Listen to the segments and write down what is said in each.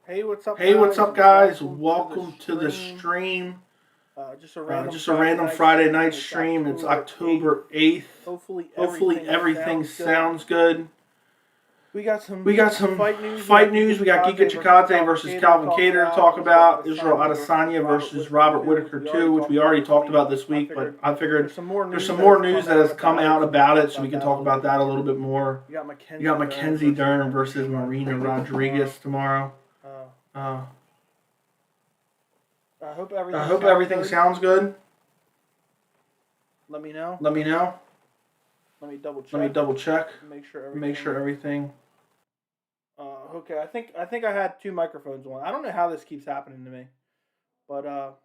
Hey, what's up, guys? Welcome to the stream. Just a random Friday night stream. It's October 8th. Hopefully everything sounds good. We got some fight news. We got Giga Chikadze versus Calvin Kattar to talk about. Ciryl Adesanya versus Robert Whitaker 2, which we already talked about this week, but I figured there's some more news that has come out about it, so we can talk about that a little bit more. You got Mackenzie Dern versus Marina Rodriguez tomorrow. I hope everything sounds good. Let me know. Let me double check. Make sure everything. Okay, I think I had two microphones on. I don't know how this keeps happening to me, but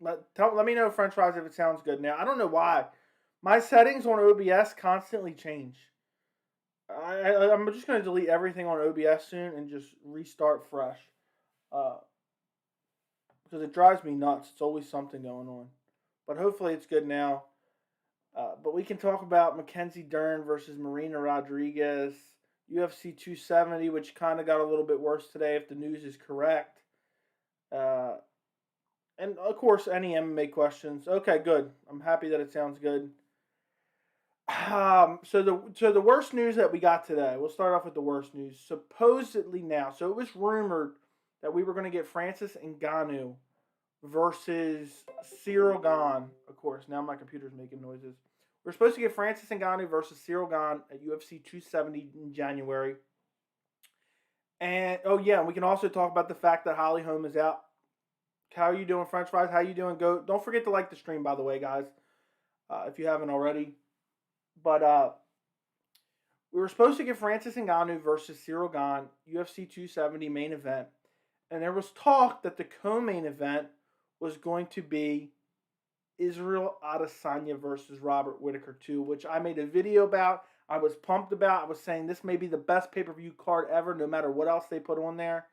let me know, French fries, if it sounds good. Now I don't know why my settings on OBS constantly change. I'm just going to delete everything on OBS soon and just restart fresh. Because it drives me nuts. It's always something going on. But hopefully it's good now. But we can talk about Mackenzie Dern versus Marina Rodriguez. UFC 270, which kind of got a little bit worse today if the news is correct. And, of course, any MMA questions. Okay, good. I'm happy that it sounds good. So the worst news that we got today, we'll start off with the worst news. Supposedly now, so it was rumored that we were going to get Francis Ngannou versus Ciryl Gane. Of course, now my computer's making noises. We're supposed to get Francis Ngannou versus Ciryl Gane at UFC 270 in January. And, we can also talk about the fact that Holly Holm is out. How are you doing, French fries? How you doing? Don't forget to like the stream, by the way, guys, if you haven't already. But we were supposed to get Francis Ngannou versus Ciryl Gane, UFC 270 main event. And there was talk that the co-main event was going to be Ciryl Adesanya versus Robert Whitaker 2, which I made a video about. I was pumped about. I was saying this may be the best pay-per-view card ever, no matter what else they put on there.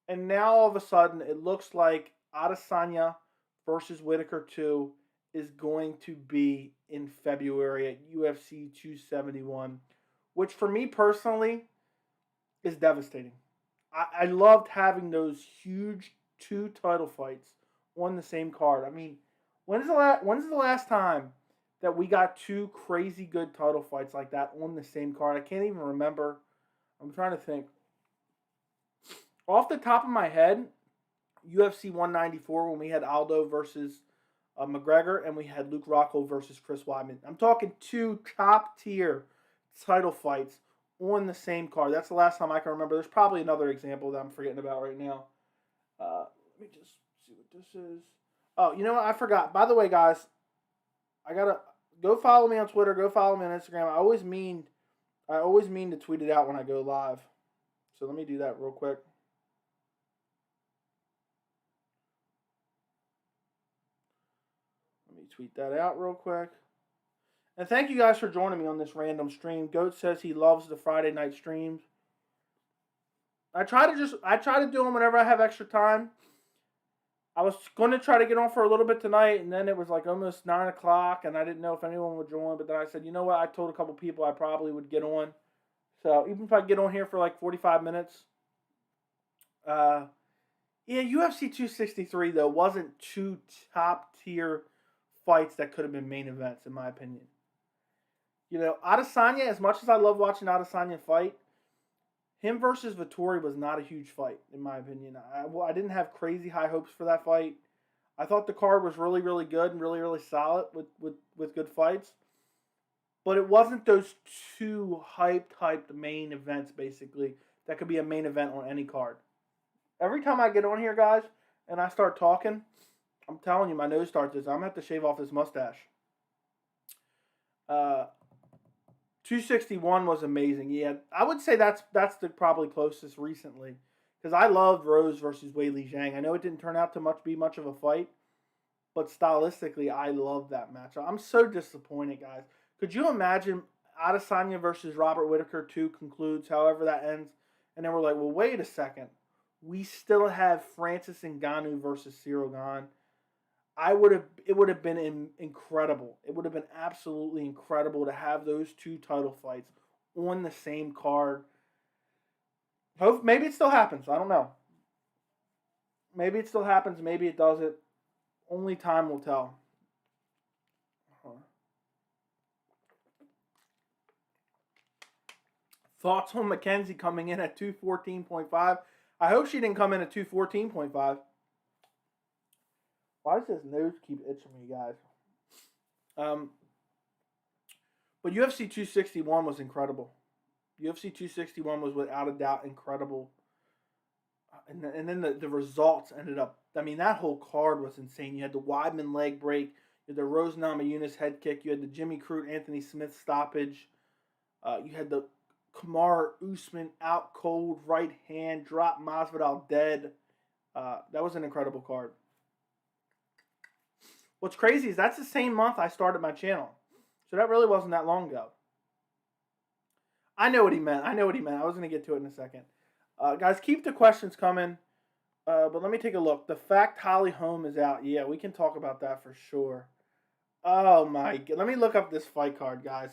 And now all of a sudden, it looks like Adesanya versus Whitaker 2 is going to be in February at UFC 271, which for me personally is devastating. I loved having those huge two title fights on the same card. I mean, when's the last time that we got two crazy good title fights like that on the same card? I can't even remember. I'm trying to think. Off the top of my head, UFC 194 when we had Aldo versus McGregor, and we had Luke Rockhold versus Chris Weidman. I'm talking two top-tier title fights on the same card. That's the last time I can remember. There's probably another example that I'm forgetting about right now. Let me just see what this is. Oh, you know what? I forgot. By the way, guys, I gotta go follow me on Twitter. Go follow me on Instagram. I always mean to tweet it out when I go live. So let me do that real quick. Tweet that out real quick. And thank you guys for joining me on this random stream. Goat says he loves the Friday night streams. I try to do them whenever I have extra time. I was going to try to get on for a little bit tonight, and then it was like almost 9 o'clock, and I didn't know if anyone would join. But then I said, you know what? I told a couple people I probably would get on. So even if I get on here for like 45 minutes. UFC 263, though, wasn't two top-tier fights that could have been main events, in my opinion. You know, Adesanya, as much as I love watching Adesanya fight, him versus Vettori was not a huge fight, in my opinion. I didn't have crazy high hopes for that fight. I thought the card was really, really good and really, really solid with good fights. But it wasn't those two hyped main events, basically, that could be a main event on any card. Every time I get on here, guys, and I start talking, I'm telling you, my nose starts this. I'm going to have to shave off this mustache. 261 was amazing. Yeah, I would say that's the probably closest recently. Because I loved Rose versus Weili Zhang. I know it didn't turn out to be much of a fight. But stylistically, I love that match. I'm so disappointed, guys. Could you imagine Adesanya versus Robert Whitaker 2 concludes, however that ends, and then we're like, well, wait a second. We still have Francis Ngannou versus Ciryl Gane. It would have been incredible. It would have been absolutely incredible to have those two title fights on the same card. Maybe it still happens. I don't know. Maybe it still happens. Maybe it doesn't. Only time will tell. Thoughts on Mackenzie coming in at 214.5? I hope she didn't come in at 214.5. Why does this nose keep itching me, guys? But UFC 261 was incredible. UFC 261 was without a doubt incredible. And then the results ended up, I mean, that whole card was insane. You had the Weidman leg break, you had the Rose Namajunas head kick, you had the Jimmy Crute, Anthony Smith stoppage, you had the Kamaru Usman out cold, right hand, drop Masvidal dead. That was an incredible card. What's crazy is that's the same month I started my channel. So that really wasn't that long ago. I know what he meant. I was going to get to it in a second. Guys, keep the questions coming. But let me take a look. The fact Holly Holm is out. Yeah, we can talk about that for sure. Oh, my God. Let me look up this fight card, guys.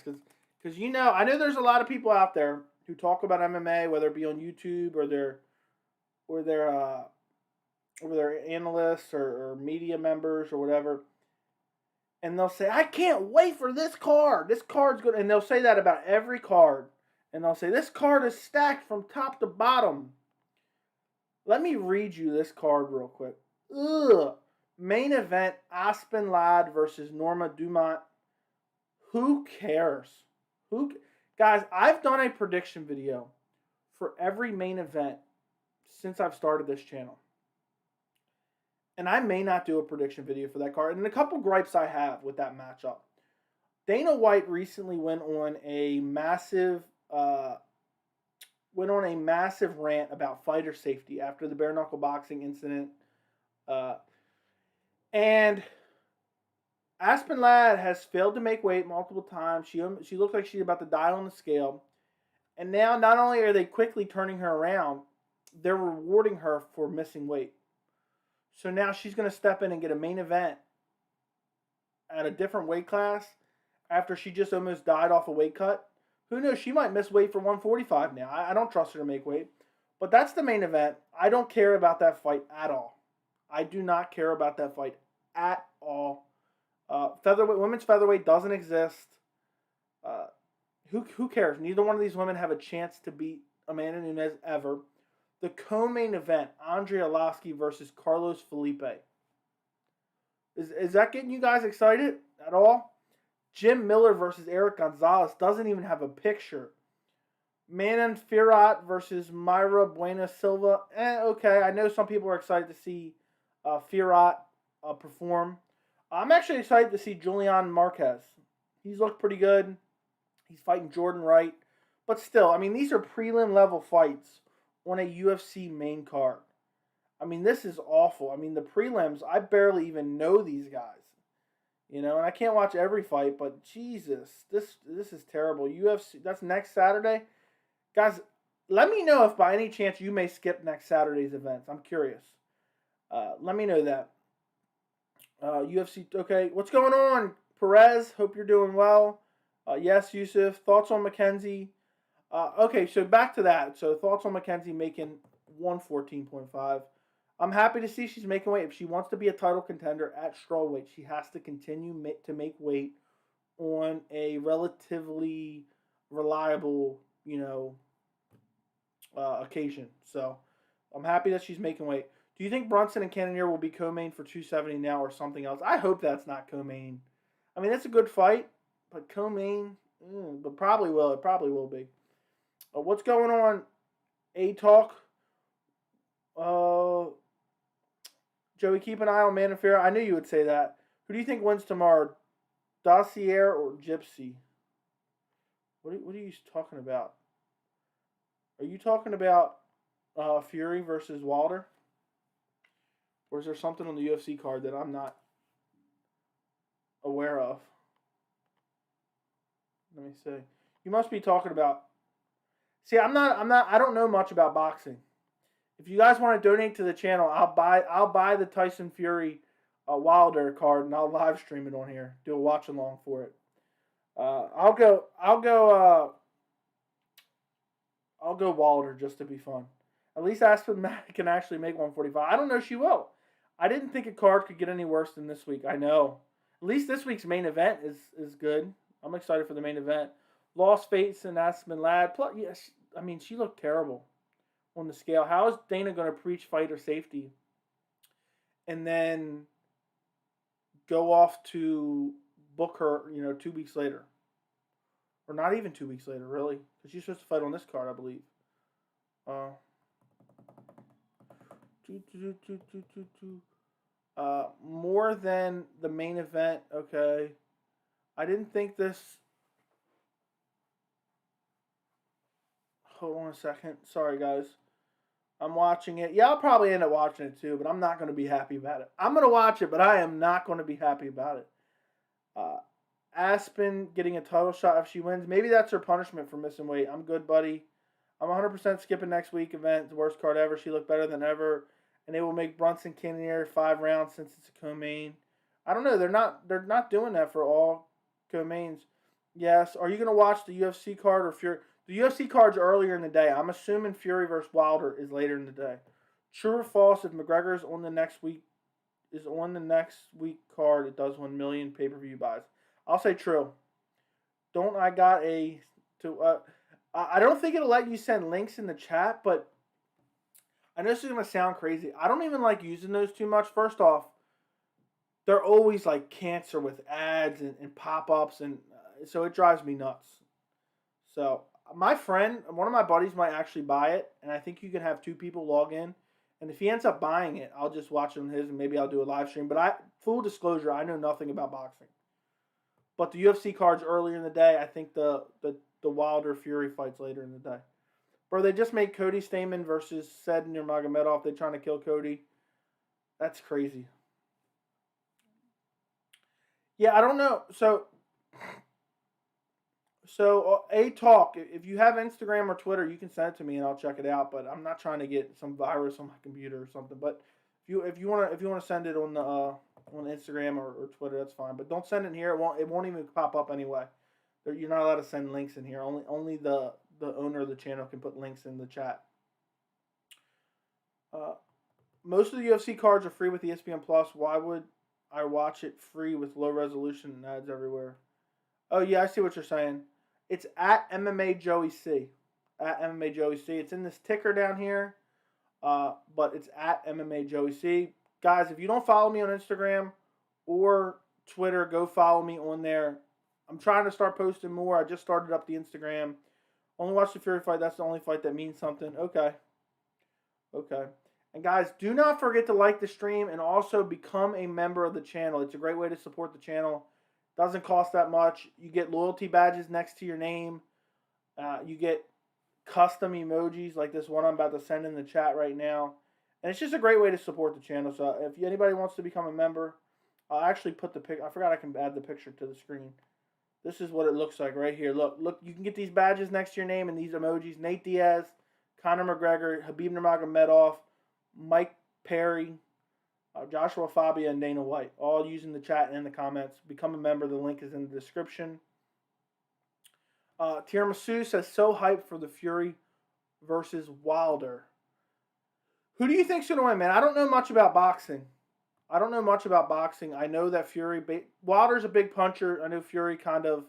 Because, you know, I know there's a lot of people out there who talk about MMA, whether it be on YouTube or their analysts or media members or whatever. And they'll say, I can't wait for this card. This card's good. And they'll say that about every card. And they'll say, this card is stacked from top to bottom. Let me read you this card real quick. Ugh. Main event, Aspen Ladd versus Norma Dumont. Who cares? Guys, I've done a prediction video for every main event since I've started this channel. And I may not do a prediction video for that card. And a couple gripes I have with that matchup. Dana White recently went on a massive rant about fighter safety after the bare knuckle boxing incident. And Aspen Ladd has failed to make weight multiple times. She looks like she's about to die on the scale. And now not only are they quickly turning her around, they're rewarding her for missing weight. So now she's going to step in and get a main event at a different weight class after she just almost died off a weight cut. Who knows? She might miss weight for 145 now. I don't trust her to make weight. But that's the main event. I don't care about that fight at all. I do not care about that fight at all. Women's featherweight doesn't exist. Who cares? Neither one of these women have a chance to beat Amanda Nunes ever. The co-main event, Andrei Arlovski versus Carlos Felipe. Is that getting you guys excited at all? Jim Miller versus Eric Gonzalez doesn't even have a picture. Manon Fiorot versus Mayra Buena Silva. Okay, I know some people are excited to see Fiorot perform. I'm actually excited to see Julian Marquez. He's looked pretty good. He's fighting Jordan Wright. But still, I mean, these are prelim level fights on a UFC main card. I mean, this is awful. I mean, the prelims, I barely even know these guys. You know, and I can't watch every fight, but Jesus, this is terrible. UFC, that's next Saturday. Guys, let me know if by any chance you may skip next Saturday's events. I'm curious. Let me know that. UFC, okay. What's going on, Perez? Hope you're doing well. Yes, Yusuf. Thoughts on Mackenzie? Okay, so back to that. So thoughts on Mackenzie making 114.5. I'm happy to see she's making weight. If she wants to be a title contender at strawweight, she has to continue to make weight on a relatively reliable, occasion. So I'm happy that she's making weight. Do you think Brunson and Cannonier will be co-main for 270 now or something else? I hope that's not co-main. I mean, that's a good fight, but co-main, but probably will. It probably will be. What's going on, A-Talk? Joey, keep an eye on Manafera. I knew you would say that. Who do you think wins tomorrow, Dossier or Gypsy? What are you talking about? Are you talking about Fury versus Wilder? Or is there something on the UFC card that I'm not aware of? Let me see. You must be talking about... See, I don't know much about boxing. If you guys want to donate to the channel, I'll buy the Tyson Fury Wilder card and I'll live stream it on here. Do a watch along for it. I'll go Wilder just to be fun. At least Aspen Matt can actually make 145. I don't know if she will. I didn't think a card could get any worse than this week. I know. At least this week's main event is good. I'm excited for the main event. Lost Fates and Aspen Ladd. Plus, yes, I mean, she looked terrible on the scale. How is Dana going to preach fighter safety and then go off to book her, 2 weeks later? Or not even 2 weeks later, really. Because she's supposed to fight on this card, I believe. More than the main event. Okay. I didn't think this. Hold on a second. Sorry, guys. I'm watching it. Yeah, I'll probably end up watching it too, but I'm not going to be happy about it. I'm going to watch it, but I am not going to be happy about it. Aspen getting a title shot if she wins. Maybe that's her punishment for missing weight. I'm good, buddy. I'm 100% skipping next week event. The worst card ever. She looked better than ever. And they will make Brunson Kinnear 5 rounds since it's a co-main. I don't know. They're not doing that for all co-mains. Yes. Are you going to watch the UFC card or Fury? The UFC card's earlier in the day. I'm assuming Fury versus Wilder is later in the day. True or false? If McGregor's on the next week card, it does 1 million pay-per-view buys. I'll say true. I don't think it'll let you send links in the chat, but I know this is going to sound crazy. I don't even like using those too much. First off, they're always like cancer with ads and pop-ups, and so it drives me nuts. So my friend, one of my buddies might actually buy it, and I think you can have 2 people log in. And if he ends up buying it, I'll just watch it on his, and maybe I'll do a live stream. But full disclosure, I know nothing about boxing. But the UFC card's earlier in the day. I think the Wilder Fury fight's later in the day. Bro, they just made Cody Stamann versus Said Nurmagomedov. They're trying to kill Cody. That's crazy. Yeah, I don't know. So A-Talk, if you have Instagram or Twitter, you can send it to me and I'll check it out. But I'm not trying to get some virus on my computer or something. But if you want to send it on Instagram or Twitter, that's fine. But don't send it in here. It won't even pop up anyway. You're not allowed to send links in here. Only the owner of the channel can put links in the chat. Most of the UFC cards are free with ESPN Plus. Why would I watch it free with low resolution and ads everywhere? Oh yeah, I see what you're saying. It's at MMA Joey C. At MMA Joey C. It's in this ticker down here. But it's at MMA Joey C. Guys, if you don't follow me on Instagram or Twitter, go follow me on there. I'm trying to start posting more. I just started up the Instagram. Only watch the Fury fight. That's the only fight that means something. Okay. And guys, do not forget to like the stream and also become a member of the channel. It's a great way to support the channel. Doesn't cost that much. You get loyalty badges next to your name. You get custom emojis like this one I'm about to send in the chat right now. And it's just a great way to support the channel. So if anybody wants to become a member, I'll actually put the pic. I forgot I can add the picture to the screen. This is what it looks like right here. Look, you can get these badges next to your name and these emojis. Nate Diaz, Conor McGregor, Khabib Nurmagomedov, Mike Perry, Joshua Fabia, and Dana White. All using the chat and in the comments. Become a member. The link is in the description. Tiramisu says, so hyped for the Fury versus Wilder. Who do you think's going to win, man? I don't know much about boxing. I know that Fury... Wilder's a big puncher. I know Fury kind of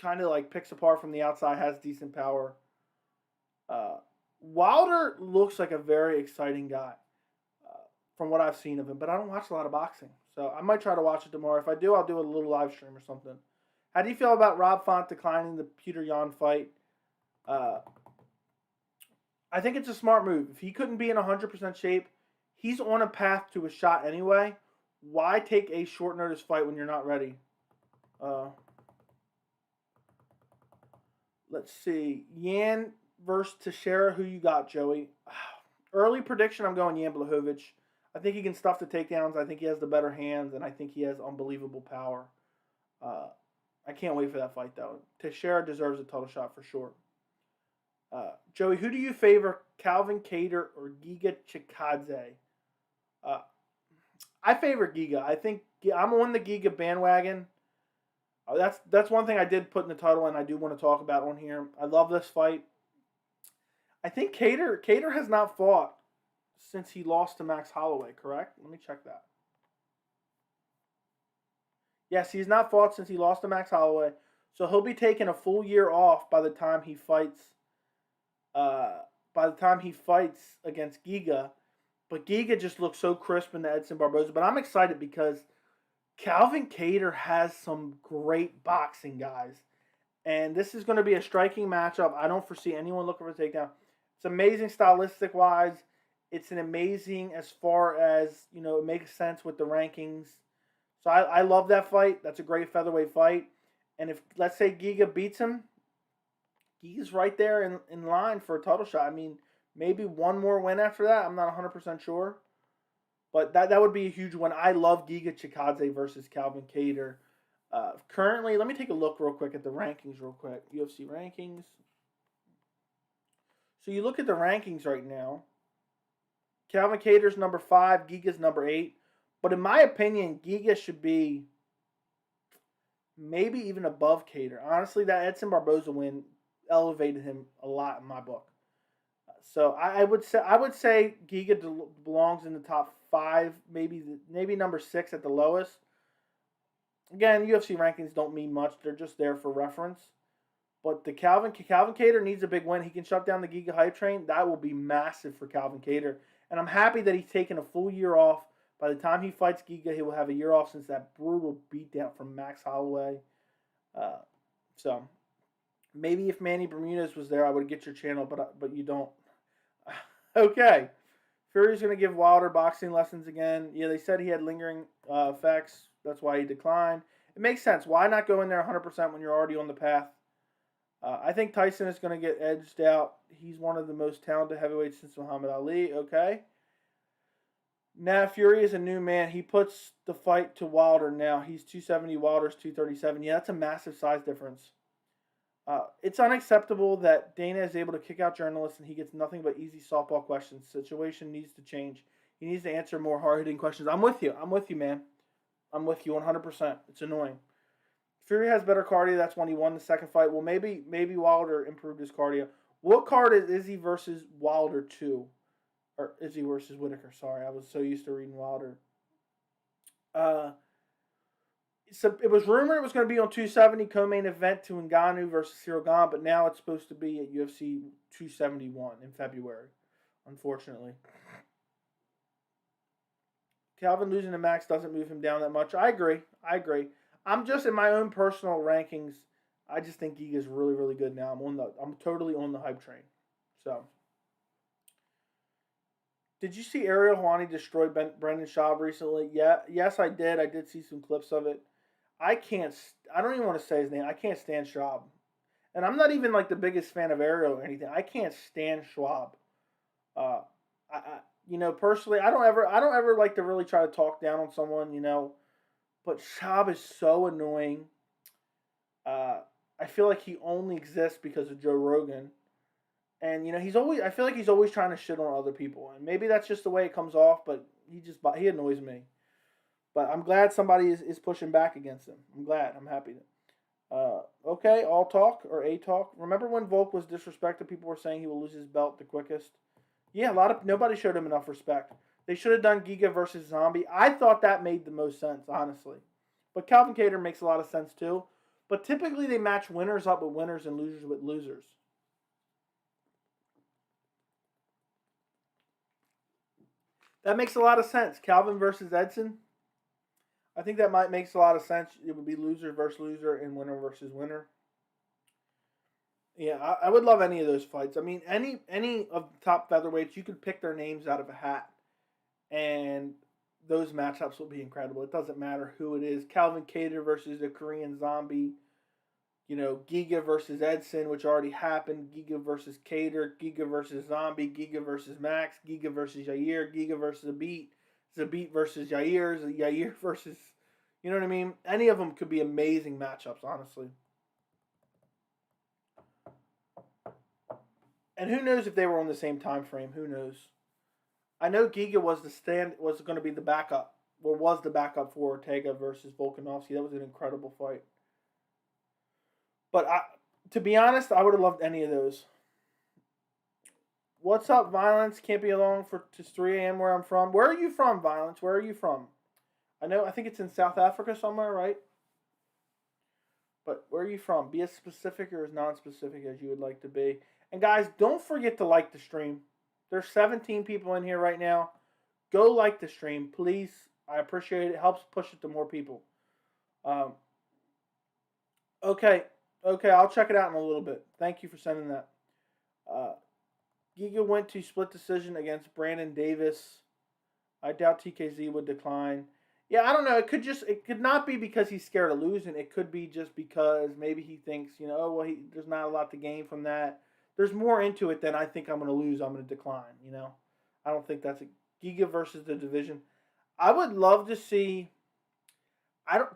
like picks apart from the outside, has decent power. Wilder looks like a very exciting guy from what I've seen of him, but I don't watch a lot of boxing. So I might try to watch it tomorrow. If I do, I'll do a little live stream or something. How do you feel about Rob Font declining the Peter Yan fight? I think it's a smart move. If he couldn't be in 100% shape, he's on a path to a shot anyway. Why take a short notice fight when you're not ready? Let's see. Yan versus Teixeira. Who you got, Joey? Early prediction, I'm going Yan Blachowicz. I think he can stuff the takedowns. I think he has the better hands, and I think he has unbelievable power. I can't wait for that fight, though. Teixeira deserves a title shot for sure. Joey, who do you favor, Calvin Kattar or Giga Chikadze? I favor Giga. I think I'm on the Giga bandwagon. That's one thing I did put in the title, and I do want to talk about on here. I love this fight. I think Kattar has not fought since he lost to Max Holloway, correct? Let me check that. Yes, he's not fought since he lost to Max Holloway, so he'll be taking a full year off by the time he fights. By the time he fights against Giga, but Giga just looks so crisp in the Edson Barboza. But I'm excited because Calvin Kattar has some great boxing guys, and this is going to be a striking matchup. I don't foresee anyone looking for a takedown. It's amazing stylistic wise. It's an amazing as far as, it makes sense with the rankings. So I love that fight. That's a great featherweight fight. And if, let's say, Giga beats him, Giga's right there in line for a title shot. I mean, maybe one more win after that. I'm not 100% sure. But that would be a huge one. I love Giga Chikadze versus Calvin Kattar. Currently, let me take a look real quick at the rankings real quick. UFC rankings. So you look at the rankings right now. Calvin Kattar's number 5. Giga's number 8. But in my opinion, Giga should be maybe even above Kattar. Honestly, that Edson Barboza win elevated him a lot in my book. So I would say Giga belongs in the top 5, maybe number 6 at the lowest. Again, UFC rankings don't mean much; they're just there for reference. But the Calvin Kattar needs a big win. He can shut down the Giga hype train. That will be massive for Calvin Kattar, and I'm happy that he's taken a full year off. By the time he fights Giga, he will have a year off since that brutal beatdown from Max Holloway. So maybe if Manny Bermudez was there, I would get your channel, but you don't. Okay. Fury's going to give Wilder boxing lessons again. Yeah, they said he had lingering effects. That's why he declined. It makes sense. Why not go in there 100% when you're already on the path? I think Tyson is going to get edged out. He's one of the most talented heavyweights since Muhammad Ali. Okay. Now Fury is a new man. He puts the fight to Wilder now. He's 270, Wilder's 237. Yeah, that's a massive size difference. It's unacceptable that Dana is able to kick out journalists and he gets nothing but easy softball questions. The situation needs to change. He needs to answer more hard-hitting questions. I'm with you, man. I'm with you 100%. It's annoying. Fury has better cardio. That's when he won the second fight. Well, maybe Wilder improved his cardio. What card is Izzy versus Wilder 2? Or Izzy versus Whittaker. Sorry, I was so used to reading Wilder. So it was rumored it was going to be on 270 co-main event to Ngannou versus Ciryl Gane, but now it's supposed to be at UFC 271 in February, unfortunately. Calvin losing to Max doesn't move him down that much. I agree. I'm just in my own personal rankings. I just think Giga's really, really good now. I'm totally on the hype train. So, did you see Ariel Helwani destroy Brendan Schaub recently? Yeah, yes, I did. I did see some clips of it. I don't even want to say his name. I can't stand Schwab. And I'm not even like the biggest fan of Ariel or anything. I can't stand Schwab. Personally, I don't ever like to really try to talk down on someone, but Schwab is so annoying. I feel like he only exists because of Joe Rogan. And, I feel like he's always trying to shit on other people. And maybe that's just the way it comes off, but he annoys me. But I'm glad somebody is pushing back against him. I'm glad. I'm happy. Okay, all talk or a talk. Remember when Volk was disrespected? People were saying he will lose his belt the quickest. Yeah, nobody showed him enough respect. They should have done Giga versus Zombie. I thought that made the most sense, honestly. But Calvin Kattar makes a lot of sense too. But typically they match winners up with winners and losers with losers. That makes a lot of sense. Calvin versus Edson. I think that makes a lot of sense. It would be loser versus loser and winner versus winner. Yeah, I would love any of those fights. I mean, any of the top featherweights, you could pick their names out of a hat, and those matchups will be incredible. It doesn't matter who it is. Calvin Kattar versus the Korean Zombie. Giga versus Edson, which already happened. Giga versus Kattar. Giga versus Zombie. Giga versus Max. Giga versus Yair. Giga versus Zabit. Zabit versus Yair. Yair versus... You know what I mean? Any of them could be amazing matchups, honestly. And who knows if they were on the same time frame? Who knows? I know Giga was going to be the backup, or was the backup for Ortega versus Volkanovski. That was an incredible fight. But to be honest, I would have loved any of those. What's up, Violence? Can't be alone to 3 a.m. where I'm from. Where are you from, Violence? Where are you from? I think it's in South Africa somewhere, right? But where are you from? Be as specific or as non-specific as you would like to be. And guys, don't forget to like the stream. There's 17 people in here right now. Go like the stream, please. I appreciate it. It helps push it to more people. Okay, I'll check it out in a little bit. Thank you for sending that. Giga went to split decision against Brandon Davis. I doubt TKZ would decline. Yeah, I don't know. It could not be because he's scared of losing. It could be just because maybe he thinks, there's not a lot to gain from that. There's more into it than I think I'm going to lose. I'm going to decline. I don't think that's a Giga versus the division. I would love to see.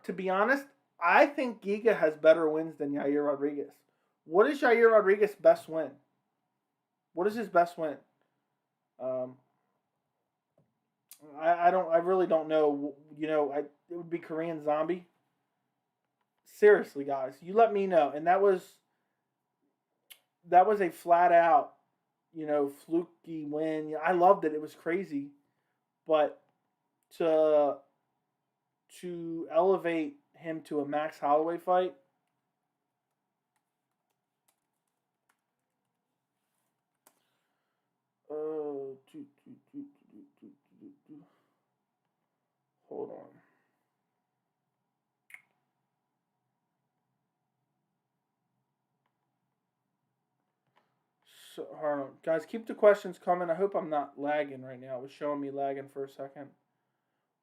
To be honest, I think Giga has better wins than Yair Rodriguez. What is Yair Rodriguez's best win? What is his best win? I really don't know. It would be Korean Zombie. Seriously, guys, you let me know. And that was a flat out, fluky win. I loved it. It was crazy, but to elevate him to a Max Holloway fight. Hold on. So, hold on. Guys, keep the questions coming. I hope I'm not lagging right now. It was showing me lagging for a second.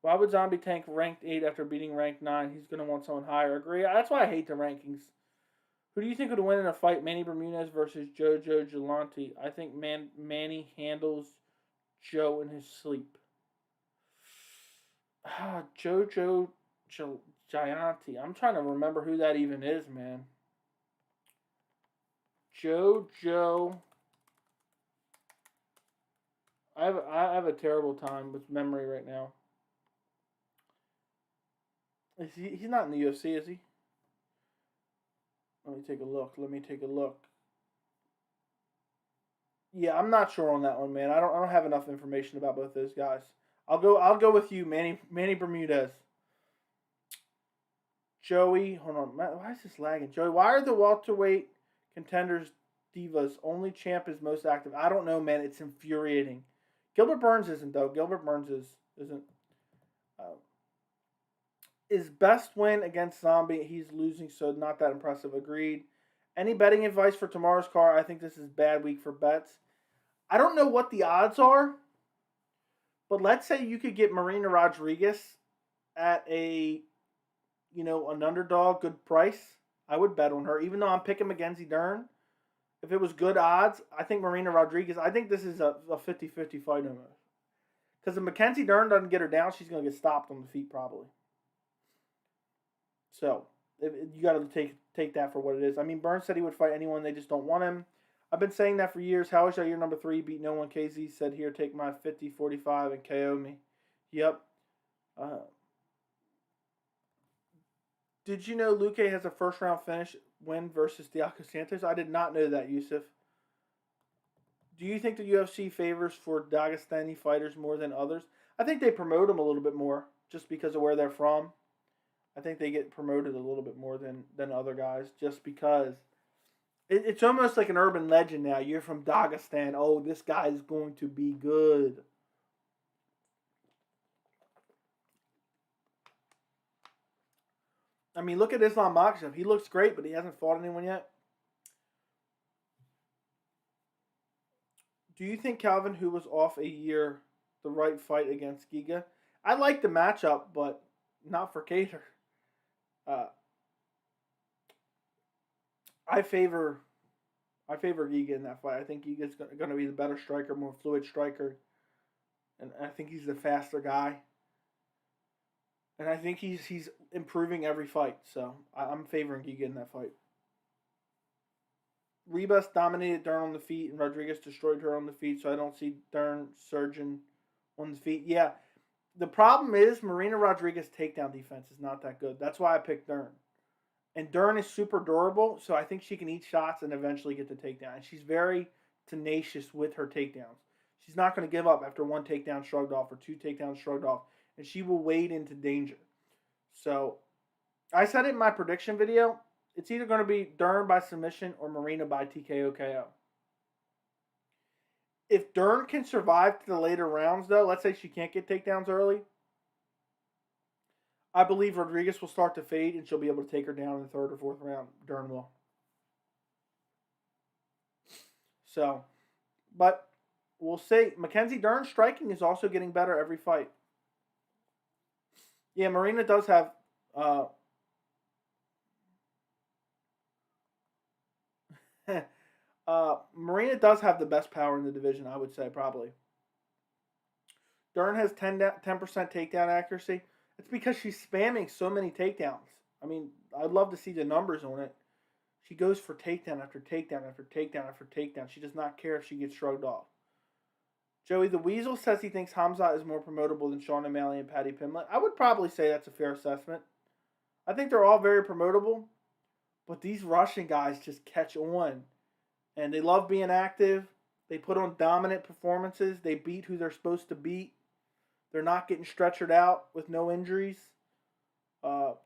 Why would Zombie tank ranked 8 after beating ranked 9? He's going to want someone higher. Agree. That's why I hate the rankings. Who do you think would win in a fight? Manny Bermudez versus Jojo Gelante. I think Manny handles Joe in his sleep. Jojo Gianti. I'm trying to remember who that even is, man. Jojo. I have a terrible time with memory right now. He's not in the UFC, is he? Let me take a look. Yeah, I'm not sure on that one, man. I don't have enough information about both those guys. I'll go with you, Manny Bermudez. Joey, hold on. Why is this lagging? Joey, why are the welterweight contenders divas? Only Champ is most active. I don't know, man. It's infuriating. Gilbert Burns isn't, though. Gilbert Burns isn't. His best win against Zombie, he's losing, so not that impressive. Agreed. Any betting advice for tomorrow's card? I think this is a bad week for bets. I don't know what the odds are, but let's say you could get Marina Rodriguez at an underdog, good price. I would bet on her, even though I'm picking Mackenzie Dern. If it was good odds, I think Marina Rodriguez, I think this is a 50-50 fight almost. Because if Mackenzie Dern doesn't get her down, she's going to get stopped on the feet probably. So, you got to take that for what it is. I mean, Burns said he would fight anyone, they just don't want him. I've been saying that for years. How is Yair number 3? Beat no one. KZ said, here, take my 50-45 and KO me. Yep. Did you know Luque has a first-round finish win versus Diaco Santos? I did not know that, Yusuf. Do you think the UFC favors for Dagestani fighters more than others? I think they promote them a little bit more just because of where they're from. I think they get promoted a little bit more than other guys just because it's almost like an urban legend now. You're from Dagestan. Oh, this guy is going to be good. I mean, look at Islam Makhachev. He looks great, but he hasn't fought anyone yet. Do you think Calvin, who was off a year, the right fight against Giga? I like the matchup, but not for Kattar. I favor Giga in that fight. I think Giga's going to be the better striker, more fluid striker, and I think he's the faster guy. And I think he's improving every fight, so I'm favoring Giga in that fight. Ribas dominated Dern on the feet, and Rodriguez destroyed her on the feet, so I don't see Dern surging on the feet. Yeah, the problem is Marina Rodriguez's takedown defense is not that good. That's why I picked Dern. And Dern is super durable, so I think she can eat shots and eventually get the takedown. And she's very tenacious with her takedowns. She's not going to give up after 1 takedown shrugged off or 2 takedowns shrugged off, and she will wade into danger. So, I said it in my prediction video. It's either going to be Dern by submission or Marina by TKO KO. If Dern can survive to the later rounds, though, let's say she can't get takedowns early, I believe Rodriguez will start to fade and she'll be able to take her down in the 3rd or 4th round. Dern will. So, but we'll see. Mackenzie Dern's striking is also getting better every fight. Yeah, Marina does have Marina does have the best power in the division, I would say, probably. Dern has 10% takedown accuracy. It's because she's spamming so many takedowns. I mean, I'd love to see the numbers on it. She goes for takedown after takedown after takedown after takedown. She does not care if she gets shrugged off. Joey the Weasel says he thinks Hamzat is more promotable than Sean O'Malley and Paddy Pimblett. I would probably say that's a fair assessment. I think they're all very promotable, but these Russian guys just catch on. And they love being active. They put on dominant performances. They beat who they're supposed to beat. They're not getting stretchered out with no injuries. So,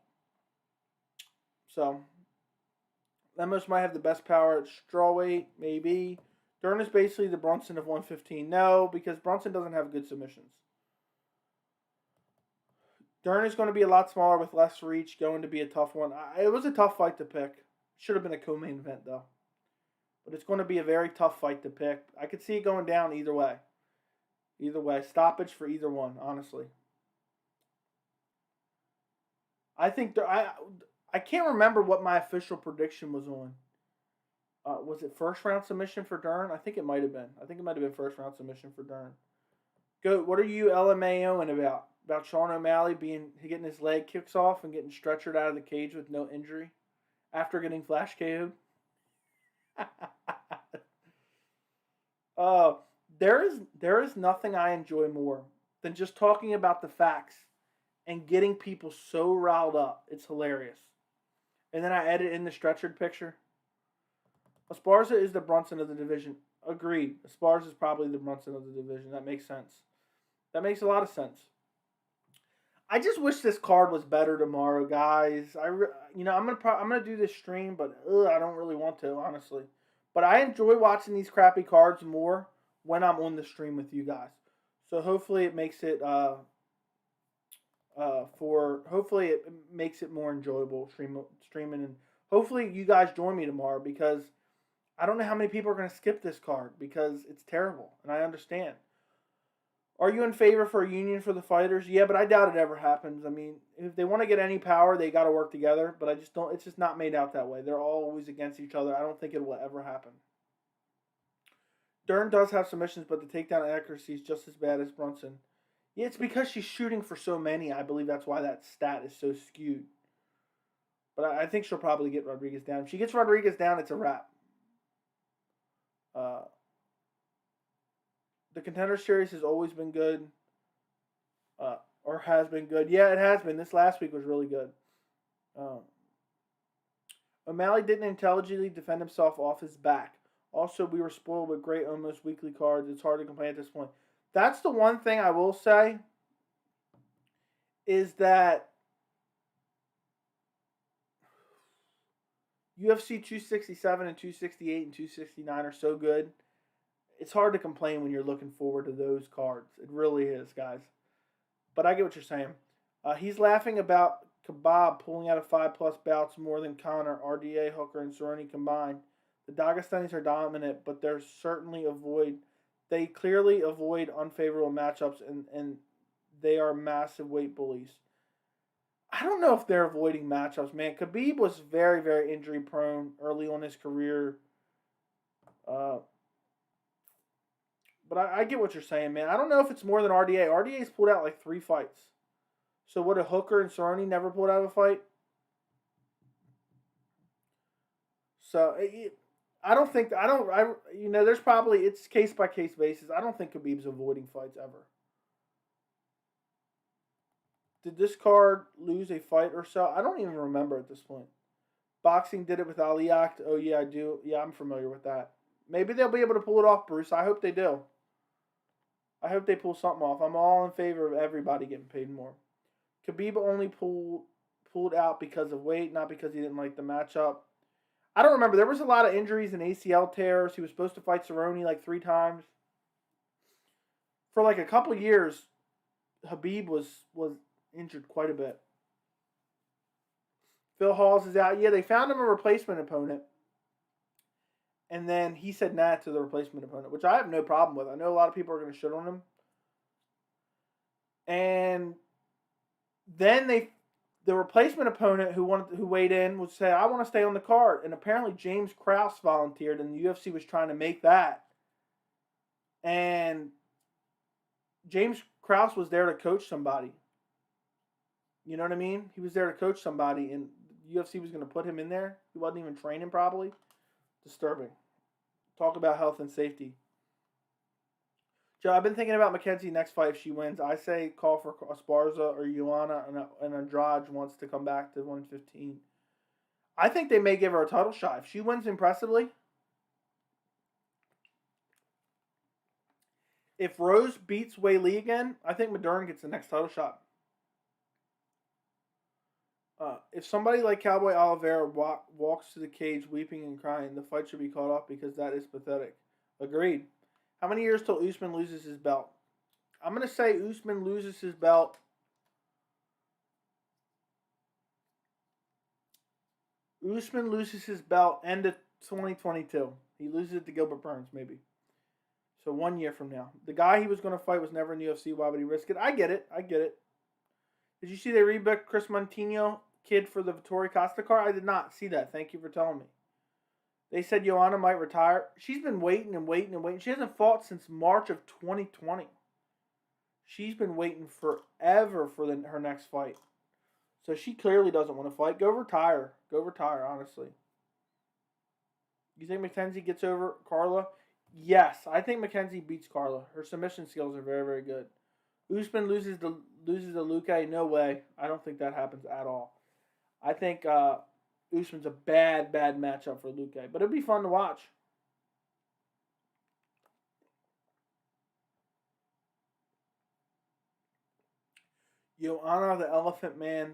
Lemos might have the best power at strawweight, maybe. Dern is basically the Brunson of 115. No, because Brunson doesn't have good submissions. Dern is going to be a lot smaller with less reach, going to be a tough one. It was a tough fight to pick. Should have been a co-main event, though. But it's going to be a very tough fight to pick. I could see it going down either way. Either way. Stoppage for either one, honestly. I think... I can't remember what my official prediction was on. Was it first round submission for Dern? I think it might have been. I think it might have been first round submission for Dern. Goat, what are you LMAOing about? About Sean O'Malley getting his leg kicks off and getting stretchered out of the cage with no injury after getting flash KO'd? There is nothing I enjoy more than just talking about the facts and getting people so riled up. It's hilarious. And then I edit in the stretchered picture. Esparza is the Brunson of the division. Agreed. Esparza is probably the Brunson of the division. That makes sense. That makes a lot of sense. I just wish this card was better tomorrow, guys. I'm gonna do this stream, but I don't really want to, honestly. But I enjoy watching these crappy cards more when I'm on the stream with you guys. So hopefully it makes it hopefully it makes it more enjoyable streaming, and hopefully you guys join me tomorrow, because I don't know how many people are going to skip this card because it's terrible, and I understand. Are you in favor for a union for the fighters? Yeah, but I doubt it ever happens. I mean, if they want to get any power, they got to work together, but I just don't. It's just not made out that way. They're all always against each other. I don't think it will ever happen. Dern does have submissions, but the takedown accuracy is just as bad as Brunson. Yeah, it's because she's shooting for so many. I believe that's why that stat is so skewed. But I think she'll probably get Rodriguez down. If she gets Rodriguez down, it's a wrap. The Contender Series has always been good. Or has been good. Yeah, it has been. This last week was really good. O'Malley didn't intelligently defend himself off his back. Also, we were spoiled with great almost weekly cards. It's hard to complain at this point. That's the one thing I will say, is that UFC 267 and 268 and 269 are so good. It's hard to complain when you're looking forward to those cards. It really is, guys. But I get what you're saying. He's laughing about Kebab pulling out of 5+ bouts more than Connor, RDA, Hooker, and Cerrone combined. The Dagestanis are dominant, but they clearly avoid unfavorable matchups, and they are massive weight bullies. I don't know if they're avoiding matchups, man. Khabib was very, very injury prone early on in his career. But I get what you're saying, man. I don't know if it's more than RDA. RDA's pulled out like 3 fights. So what, a Hooker and Cerrone never pulled out of a fight? So there's probably, it's case by case basis. I don't think Khabib's avoiding fights ever. Did this card lose a fight or so? I don't even remember at this point. Boxing did it with Ali Act. Oh yeah, I do. Yeah, I'm familiar with that. Maybe they'll be able to pull it off, Bruce. I hope they do. I hope they pull something off. I'm all in favor of everybody getting paid more. Khabib only pulled out because of weight, not because he didn't like the matchup. I don't remember. There was a lot of injuries and ACL tears. He was supposed to fight Cerrone like 3 times. For like a couple years, Khabib was injured quite a bit. Phil Hawes is out. Yeah, they found him a replacement opponent. And then he said nah to the replacement opponent, which I have no problem with. I know a lot of people are going to shit on him. And then the replacement opponent who weighed in would say, I want to stay on the card. And apparently James Krause volunteered, and the UFC was trying to make that. And James Krause was there to coach somebody. You know what I mean? He was there to coach somebody, and the UFC was going to put him in there. He wasn't even training probably. Disturbing. Talk about health and safety. Joe, I've been thinking about Mackenzie next fight if she wins. I say call for Esparza or Joanna, and Andrade wants to come back to 115. I think they may give her a title shot. If she wins impressively, if Rose beats Wei Li again, I think Dern gets the next title shot. If somebody like Cowboy Oliveira walks to the cage weeping and crying, the fight should be called off because that is pathetic. Agreed. How many years till Usman loses his belt? I'm going to say Usman loses his belt. Usman loses his belt end of 2022. He loses it to Gilbert Burns, maybe. So 1 year from now. The guy he was going to fight was never in the UFC. Why would he risk it? I get it. Did you see they rebooked Chris Montino kid for the Vittori Costa car? I did not see that. Thank you for telling me. They said Joanna might retire. She's been waiting and waiting and waiting. She hasn't fought since March of 2020. She's been waiting forever for her next fight. So she clearly doesn't want to fight. Go retire. Go retire, honestly. You think Mackenzie gets over Carla? Yes, I think Mackenzie beats Carla. Her submission skills are very, very good. Usman loses to Luque? No way. I don't think that happens at all. I think Usman's a bad matchup for Luque, but it'd be fun to watch. Joanna the Elephant Man,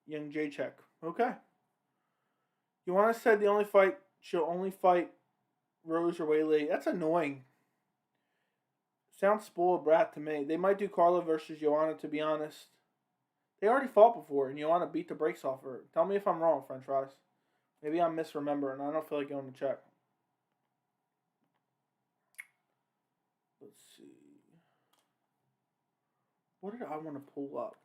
Young Jacek. Okay. Joanna said she'll only fight Rose or Wei Li. That's annoying. Sounds spoiled brat to me. They might do Carla versus Joanna, to be honest. They already fought before, and Joanna beat the brakes off her. Tell me if I'm wrong, French fries. Maybe I'm misremembering. I don't feel like going to check. Let's see. What did I want to pull up?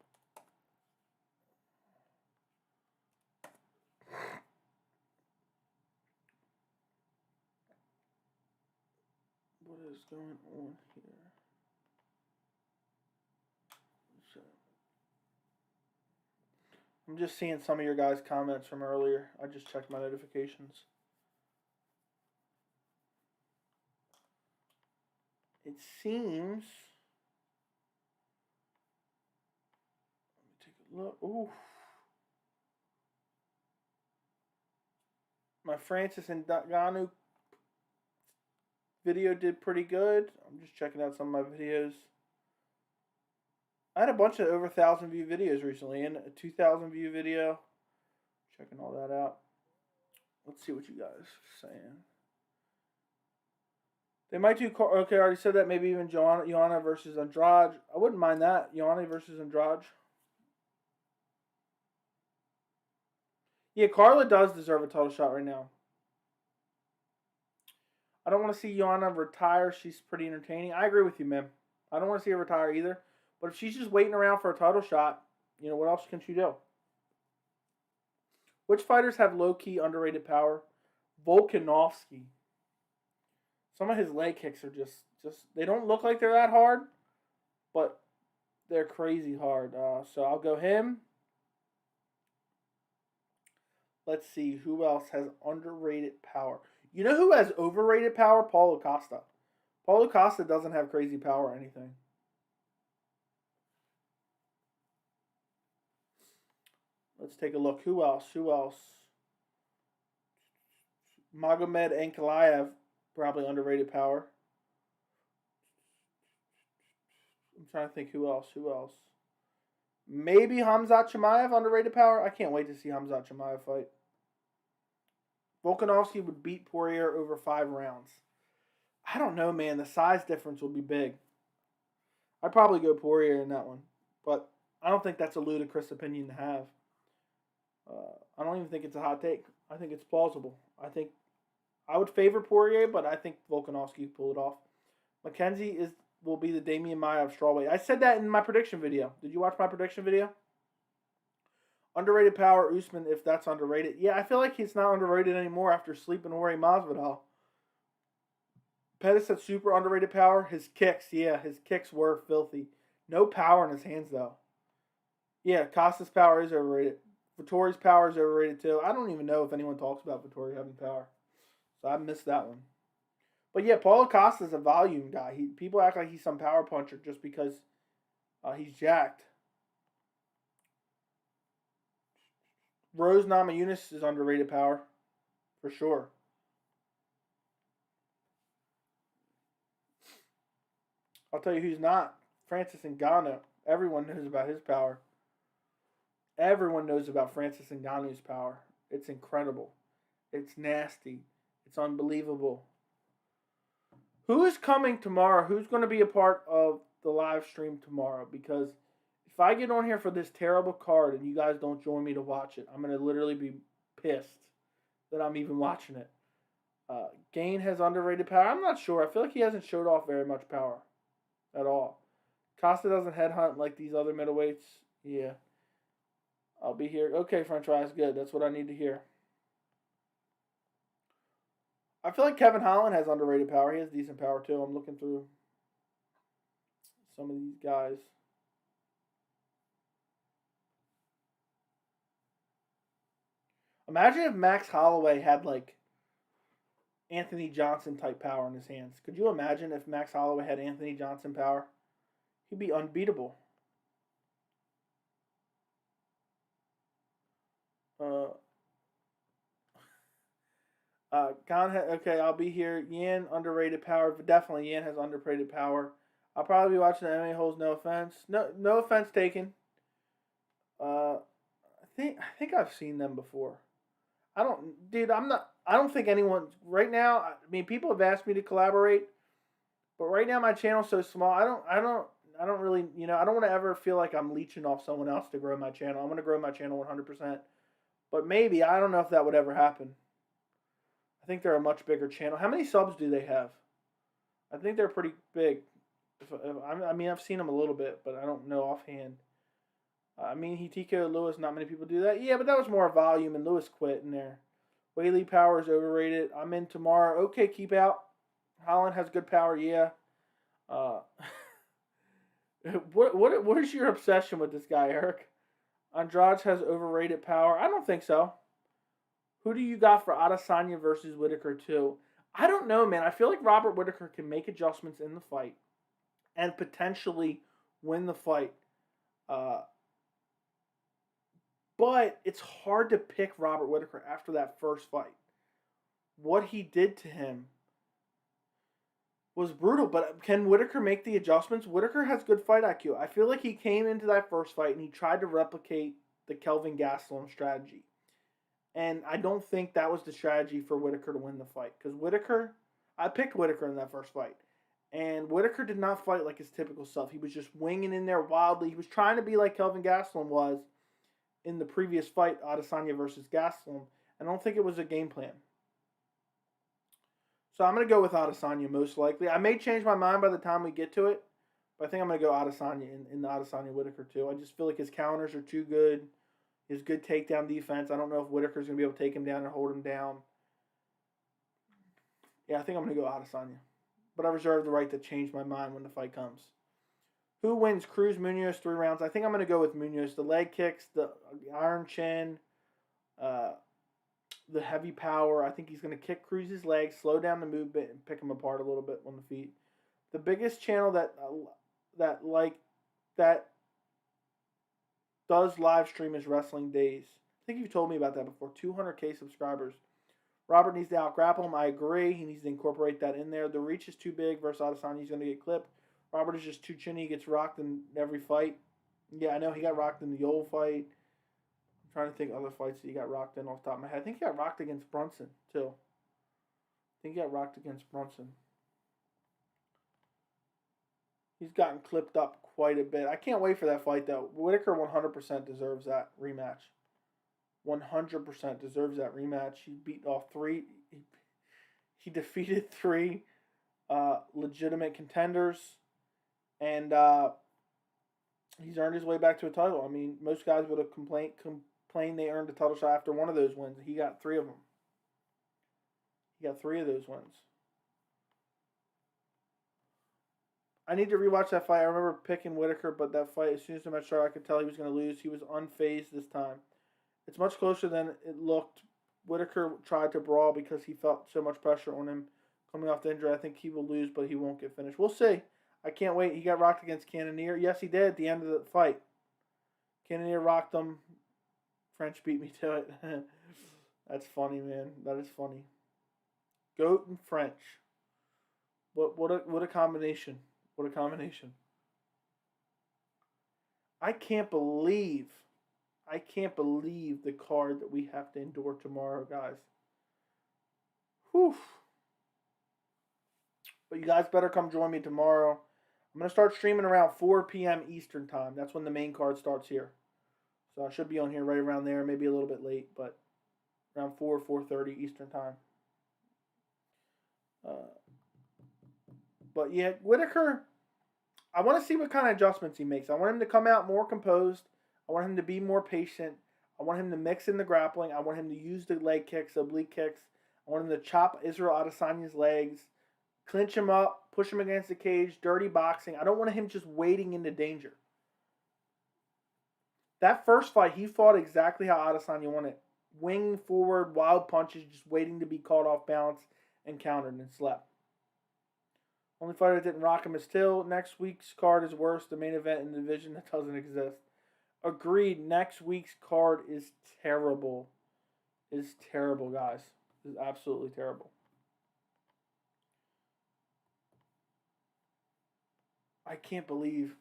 What is going on here? I'm just seeing some of your guys' comments from earlier. I just checked my notifications. It seems... Let me take a look. Ooh. My Francis Ngannou video did pretty good. I'm just checking out some of my videos. I had a bunch of over 1,000 view videos recently, and a 2,000 view video. Checking all that out. Let's see what you guys are saying. They might do... Okay, I already said that. Maybe even Joanna versus Andrade. I wouldn't mind that. Joanna versus Andrade. Yeah, Carla does deserve a title shot right now. I don't want to see Joanna retire. She's pretty entertaining. I agree with you, man. I don't want to see her retire either. But if she's just waiting around for a title shot, you know, what else can she do? Which fighters have low-key underrated power? Volkanovski. Some of his leg kicks are just they don't look like they're that hard, but they're crazy hard. So I'll go him. Let's see who else has underrated power. You know who has overrated power? Paulo Costa. Paulo Costa doesn't have crazy power or anything. Let's take a look. Who else? Magomed Ankalaev Probably underrated power. I'm trying to think who else. Maybe Khamzat Chimaev, underrated power. I can't wait to see Khamzat Chimaev fight. Volkanovski would beat Poirier over 5 rounds. I don't know, man. The size difference will be big. I'd probably go Poirier in that one. But I don't think that's a ludicrous opinion to have. I don't even think it's a hot take. I think it's plausible. I think I would favor Poirier, but I think Volkanovski would pull it off. Mackenzie will be the Damian Maia of strawweight. I said that in my prediction video. Did you watch my prediction video? Underrated power, Usman, if that's underrated. Yeah, I feel like he's not underrated anymore after sleeping Jorge Masvidal. Pettis said super underrated power. His kicks were filthy. No power in his hands, though. Yeah, Costa's power is overrated. Vittori's power is overrated, too. I don't even know if anyone talks about Vittori having power. So I missed that one. But yeah, Paulo Costa's a volume guy. People act like he's some power puncher just because he's jacked. Rose Namajunas is underrated power, for sure. I'll tell you who's not. Francis Ngannou. Everyone knows about his power. Everyone knows about Francis Ngannou's power. It's incredible. It's nasty. It's unbelievable. Who is coming tomorrow? Who's going to be a part of the live stream tomorrow? Because if I get on here for this terrible card and you guys don't join me to watch it, I'm going to literally be pissed that I'm even watching it. Gane has underrated power. I'm not sure. I feel like he hasn't showed off very much power at all. Costa doesn't headhunt like these other middleweights. Yeah. I'll be here. Okay, French fries, good. That's what I need to hear. I feel like Kevin Holland has underrated power. He has decent power, too. I'm looking through some of these guys. Imagine if Max Holloway had, like, Anthony Johnson-type power in his hands. Could you imagine if Max Holloway had Anthony Johnson power? He'd be unbeatable. Okay, I'll be here. Yan, underrated power. Definitely, Yan has underrated power. I'll probably be watching the MMA Holes. No offense. No offense taken. I think I've seen them before. I don't think anyone right now. I mean, people have asked me to collaborate, but right now my channel's so small. I don't really, I don't want to ever feel like I'm leeching off someone else to grow my channel. I want to grow my channel 100%. But maybe, I don't know if that would ever happen. I think they're a much bigger channel. How many subs do they have? I think they're pretty big. I mean, I've seen them a little bit, but I don't know offhand. I mean, he TKO'd Lewis. Not many people do that. Yeah, but that was more volume, and Lewis quit in there. Whaley power is overrated. I'm in tomorrow. Okay, keep out. Holland has good power. Yeah. What is your obsession with this guy, Eric? Andrade has overrated power. I don't think so. Who do you got for Adesanya versus Whittaker 2? I don't know, man. I feel like Robert Whitaker can make adjustments in the fight and potentially win the fight. But it's hard to pick Robert Whitaker after that first fight. What he did to him was brutal, but can Whitaker make the adjustments? Whitaker has good fight IQ. I feel like he came into that first fight and he tried to replicate the Kelvin Gastelum strategy. And I don't think that was the strategy for Whitaker to win the fight. Because I picked Whitaker in that first fight. And Whitaker did not fight like his typical self. He was just winging in there wildly. He was trying to be like Kelvin Gastelum was in the previous fight, Adesanya versus Gastelum. I don't think it was a game plan. So I'm going to go with Adesanya most likely. I may change my mind by the time we get to it. But I think I'm going to go Adesanya in the Adesanya Whitaker too. I just feel like his counters are too good. His good takedown defense. I don't know if Whitaker's going to be able to take him down and hold him down. Yeah, I think I'm going to go Adesanya. But I reserve the right to change my mind when the fight comes. Who wins? Cruz, Munoz, 3 rounds. I think I'm going to go with Munoz. The leg kicks, the iron chin, the heavy power. I think he's going to kick Cruz's legs, slow down the movement, and pick him apart a little bit on the feet. The biggest channel that does live stream is Wrestling Days. I think you've told me about that before. 200K subscribers. Robert needs to out-grapple him. I agree. He needs to incorporate that in there. The reach is too big versus Adesanya. He's going to get clipped. Robert is just too chinny. He gets rocked in every fight. Yeah, I know he got rocked in the old fight. I'm trying to think of other fights that he got rocked in off the top of my head. I think he got rocked against Brunson, too. He's gotten clipped up quite a bit. I can't wait for that fight, though. Whittaker 100% deserves that rematch. 100% deserves that rematch. He beat off three. He defeated three legitimate contenders. And he's earned his way back to a title. I mean, most guys would have complained they earned a title shot after one of those wins. He got three of them. He got three of those wins. I need to rewatch that fight. I remember picking Whittaker, but that fight, as soon as the match started, I could tell he was going to lose. He was unfazed this time. It's much closer than it looked. Whittaker tried to brawl because he felt so much pressure on him coming off the injury. I think he will lose, but he won't get finished. We'll see. I can't wait. He got rocked against Cannonier. Yes, he did at the end of the fight. Cannonier rocked him. French beat me to it. That's funny, man. That is funny. Goat and French. What a combination. What a combination. I can't believe the card that we have to endure tomorrow, guys. Whew. But you guys better come join me tomorrow. I'm going to start streaming around 4 p.m. Eastern time. That's when the main card starts here. So I should be on here right around there, maybe a little bit late, but around 4:30 Eastern time. But yeah, Whittaker, I want to see what kind of adjustments he makes. I want him to come out more composed. I want him to be more patient. I want him to mix in the grappling. I want him to use the leg kicks, oblique kicks. I want him to chop Ciryl Adesanya's legs, clinch him up, push him against the cage, dirty boxing. I don't want him just wading into danger. That first fight, he fought exactly how Adesanya wanted. Wing forward, wild punches, just waiting to be caught off balance and countered and slept. Only fighter that didn't rock him is Till. Next week's card is worse. The main event in the division that doesn't exist. Agreed. Next week's card is terrible. Is terrible, guys. Is absolutely terrible. I can't believe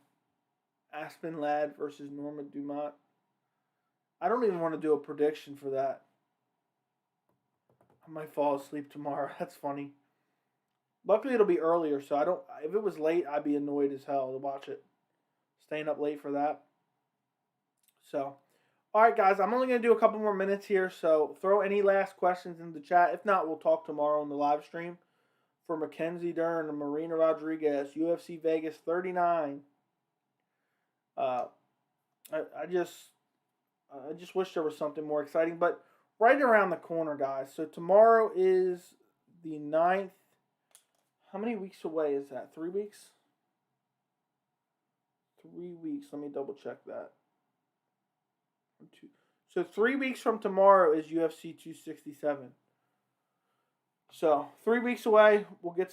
Aspen Ladd versus Norma Dumont. I don't even want to do a prediction for that. I might fall asleep tomorrow. That's funny. Luckily, it'll be earlier, so I don't. If it was late, I'd be annoyed as hell to watch it. Staying up late for that. So, all right, guys. I'm only going to do a couple more minutes here, so throw any last questions in the chat. If not, we'll talk tomorrow in the live stream. For Mackenzie, Dern, and Marina Rodriguez, UFC Vegas 39. I just wish there was something more exciting, but right around the corner, guys. So tomorrow is the 9th. How many weeks away is that? 3 weeks? 3 weeks. Let me double check that. So 3 weeks from tomorrow is UFC 267. So 3 weeks away, we'll get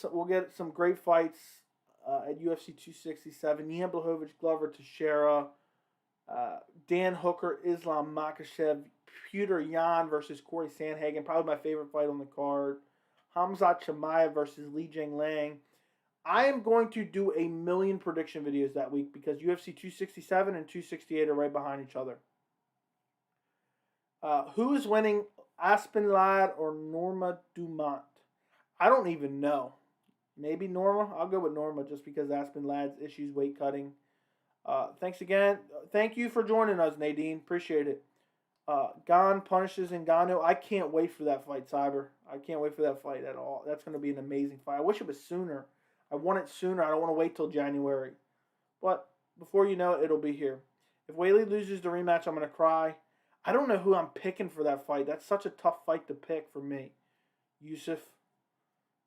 some great fights at UFC 267. Jan Blachowicz, Glover Teixeira, Dan Hooker, Islam Makhachev, Peter Yan versus Corey Sandhagen, probably my favorite fight on the card. Hamzat Chimaev versus Li Jingliang. I am going to do a million prediction videos that week because UFC 267 and 268 are right behind each other. Who is winning, Aspen Ladd or Norma Dumont? I don't even know. Maybe Norma. I'll go with Norma just because Aspen Ladd's issues weight cutting. Thanks again. Thank you for joining us, Nadine. Appreciate it. Gane punishes Ngannou. I can't wait for that fight, Cyber. I can't wait for that fight at all. That's going to be an amazing fight. I wish it was sooner. I want it sooner. I don't want to wait till January. But before you know it, it'll be here. If Whaley loses the rematch, I'm going to cry. I don't know who I'm picking for that fight. That's such a tough fight to pick for me. Yusuf.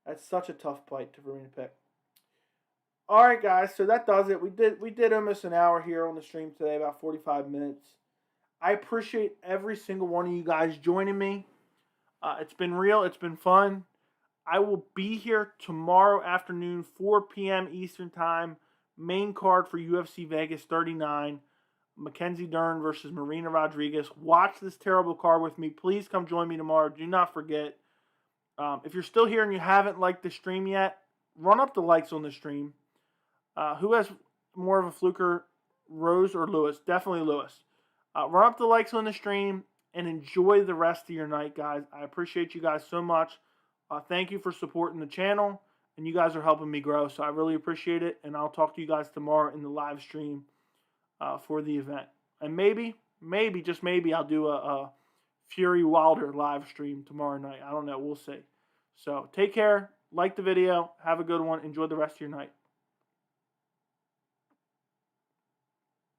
That's such a tough fight for me to pick. All right, guys. So that does it. We did almost an hour here on the stream today, about 45 minutes. I appreciate every single one of you guys joining me. It's been real. It's been fun. I will be here tomorrow afternoon, 4 p.m. Eastern Time. Main card for UFC Vegas 39. Mackenzie Dern versus Marina Rodriguez. Watch this terrible card with me. Please come join me tomorrow. Do not forget. If you're still here and you haven't liked the stream yet, run up the likes on the stream. Who has more of a fluker, Rose or Lewis? Definitely Lewis. Run up the likes on the stream and enjoy the rest of your night, guys. I appreciate you guys so much. Thank you for supporting the channel, and you guys are helping me grow, so I really appreciate it, and I'll talk to you guys tomorrow in the live stream for the event. And maybe, just maybe, I'll do a Fury Wilder live stream tomorrow night. I don't know. We'll see. So take care. Like the video. Have a good one. Enjoy the rest of your night.